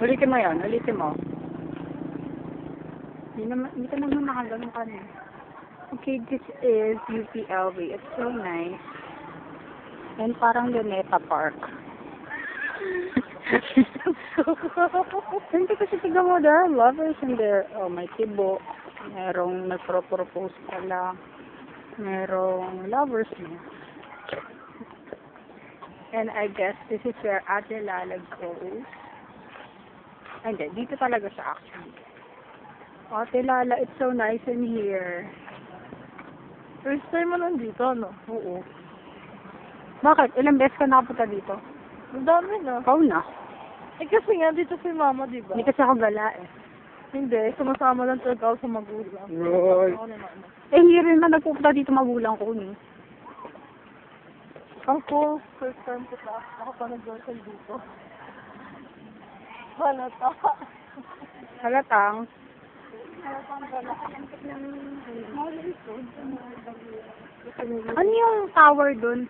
Ulitin mo yun. Ulitin mo. Hindi ka naman nakaganon ka na. Okay, this is UPLV. It's so nice. And parang Luneta Park. Hindi kasi tignan mo, there are lovers in there. Oh, may tibo. Merong nagpro-propose pala. Merong lovers mo. And I guess this is where Ate Lala goes. Hindi, dito talaga siya actually. Ate Lala, it's so nice in here. First time mo nandito, no? Oo. Bakit? Ilang beses ka nakapunta dito? Ang dami na. Ikaw na. Eh kasi nga, dito si mama, di ba? Hindi kasi ako gala eh. Hindi, sumasama lang talaga ako sa magulang. Right. Ako ni mama. Eh, hindi rin na nagpupunta dito magulang ko ni. Ang cool, first time ko pa. Ako pa nag-girlfriend dito. Halata. Halatang. Ano yung tower dun?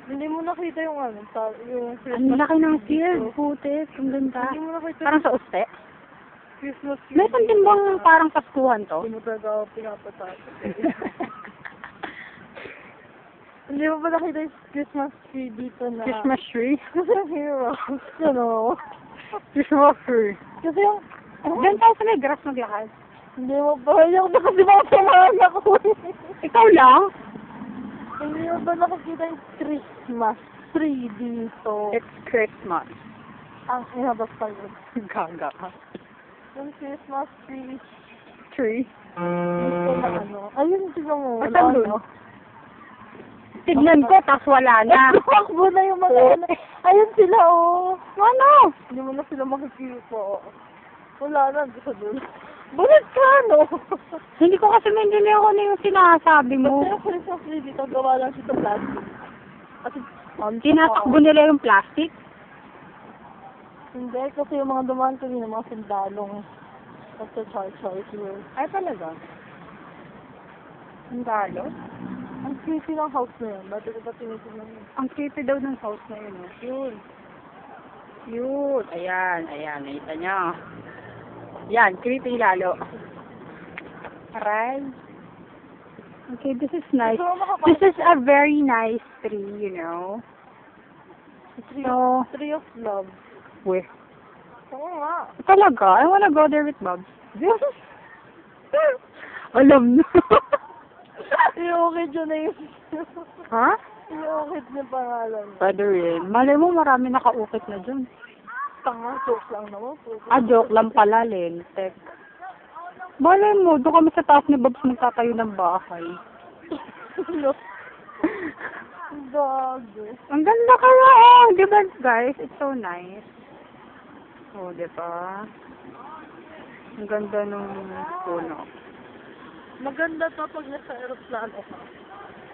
Hindi mo nakita yung ano, yung Ang laki ng field, putis, ang ganda. Hindi mo nakita Parang sa uste. Christmas tree. Meron din bang parang paskuhan to? Hindi mo talaga ako pinapatay. Hindi mo ba nakita yung Christmas tree dito na... Christmas tree? Kasi yung heroes, you know. Christmas tree. Kasi yung... Diyan tayo sa may grass maglakad. Hindi mo ba yung nakasimasamaan ako? Ikaw lang? Hindi mo ba nakikita yung Christmas tree dito? It's Christmas. Ang inabas pa yun. Gaga ka. Yung Christmas tree Tree? dito na ano. Ayun, tignan mo. Asan dun? Tignan ko, tas wala na. Takbo na yung mga ano. Ayun sila, oh. Ano? Hindi mo na sila makikita. Wala na, hindi sa dun. Bulit ka, no? Hindi ko kasi maintindihan ko na yung sinasabi mo. Kasi yung Christmas tree dito, gawa lang siya sa plastic. Kasi, Tinatakbo nila yung plastic? hindi, kasi yung mga dumaan kanina, mga sandalong nagsa-char-char here. Ay, talaga? Ang dalo? Ang creepy ng house na yun. Ba't ito ba tinitignan mo? Ang creepy daw ng house na yun. Oh. Yun. Yun. Ayan, ayan. Nakita niyo. Yan, creepy lalo. Aray. Okay, this is nice. This is a very nice tree, you know. So, Tree of love. where? Oo nga. Talaga? I wanna go there with Bobs. Alam na. Iukid yun na yung... Ha? Iukid na pangalan. Pwede rin. Malay mo, marami nakaukit na dyan. Tanga, joke lang naman. Joke lang pala, Lentek. Malay mo, doon kami sa taas ni Bobs magtatayo ng bahay. Gago. Ang ganda kaya, oh. Diba, guys? It's so nice. Oh, diba? Ang ganda nung puno. Maganda to pag nasa aeroplano ka.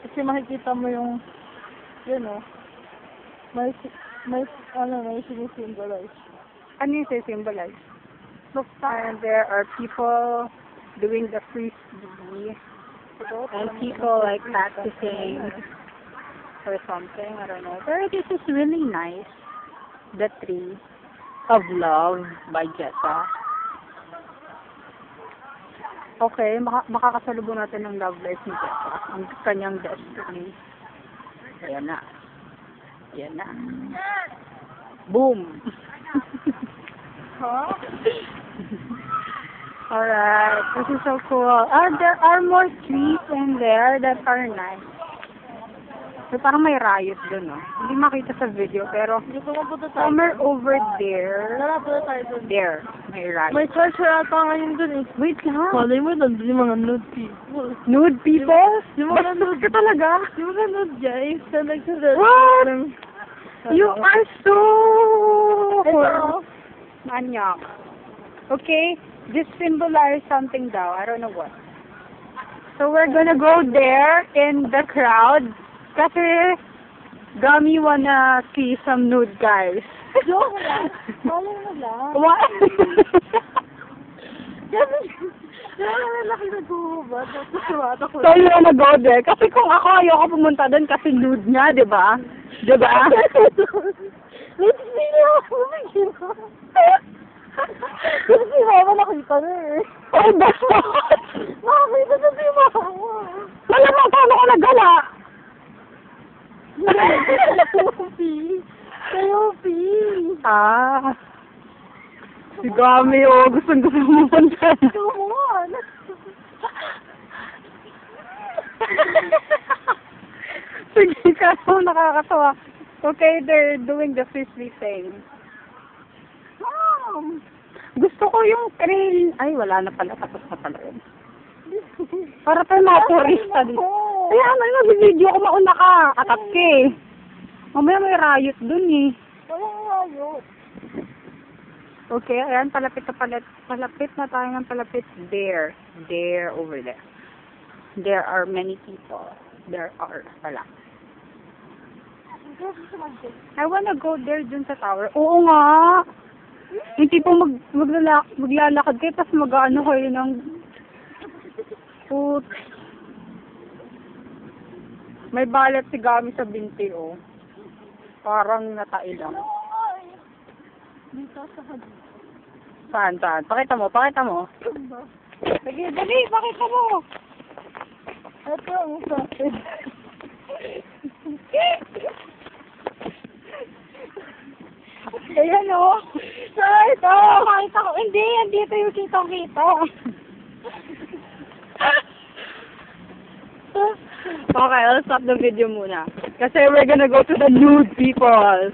Kasi makikita mo yung, you know, may sinisimbolize. Ano yung symbolize? And there are people doing the frisbee. And people like practicing or something. I don't know. But this is really nice. The Tree of Love by Jetta. Okay, makakasalubong natin ng love life ni Jetta. Ang kanyang destiny. Ayan na. Ayan na. Boom! Huh? Alright, this is so cool. There are more trees in there that are nice. So, parang may riot dun, no? Hindi makita sa video, pero Hindi ko mapunta tayo. somewhere over there, Tara, punta tayo dun. there, may riot. May church ata ngayon dun eh. Wait lang. Malay mo, nandun yung mga nude people. Nude people? Yung mga Bastos ka talaga? Yung mga nude guys na nagsasabi. What? ng- You are so... Ito. Manyak. Okay, this symbolizes something daw. I don't know what. So we're gonna go there in the crowd. Kasi Gummy wanna see some nude guys. Joke lang. Malay mo lang. What? Kaya laki na guhubad. Nagsusuwata ko. So you wanna go there? Kasi kung ako, ayoko pumunta doon kasi nude niya, di ba? Di ba? Let's see you. Kasi si Mama nakita na eh. Ay, basta! Nakakita na si Mama. Wala mo, paano ko nagala? Kayo, P. Ah. Si Gami, oh. Gusto mo punta. Come on. Sige ka, nakakatawa. Okay, they're doing the frisbee thing. Mom. Gusto ko yung trail. Ay, wala na pala. Tapos na pala yun. Para tayo mga turista dito. Kaya may mag-video ko, mauna ka. Atat ka eh. Mamaya may riot dun eh. Walang ayot. Okay, ayan, palapit na tayo ng palapit. There over there. There are many people. There are pala. I wanna go there dun sa tower. Oo nga. Yung tipong maglalakad kayo, tapos mag-ano kayo ng foot. May balat si Gami sa binti, oh. Parang natailang. Dito sa hadid. Saan? Pakita mo. Sige, dali, pakita mo. Ito ang sausage. Ayan, oh. Ito, kahit ako. Hindi, dito yung kitang-kita. Okay, I'll stop the video muna. Kasi we're gonna go to the nude people.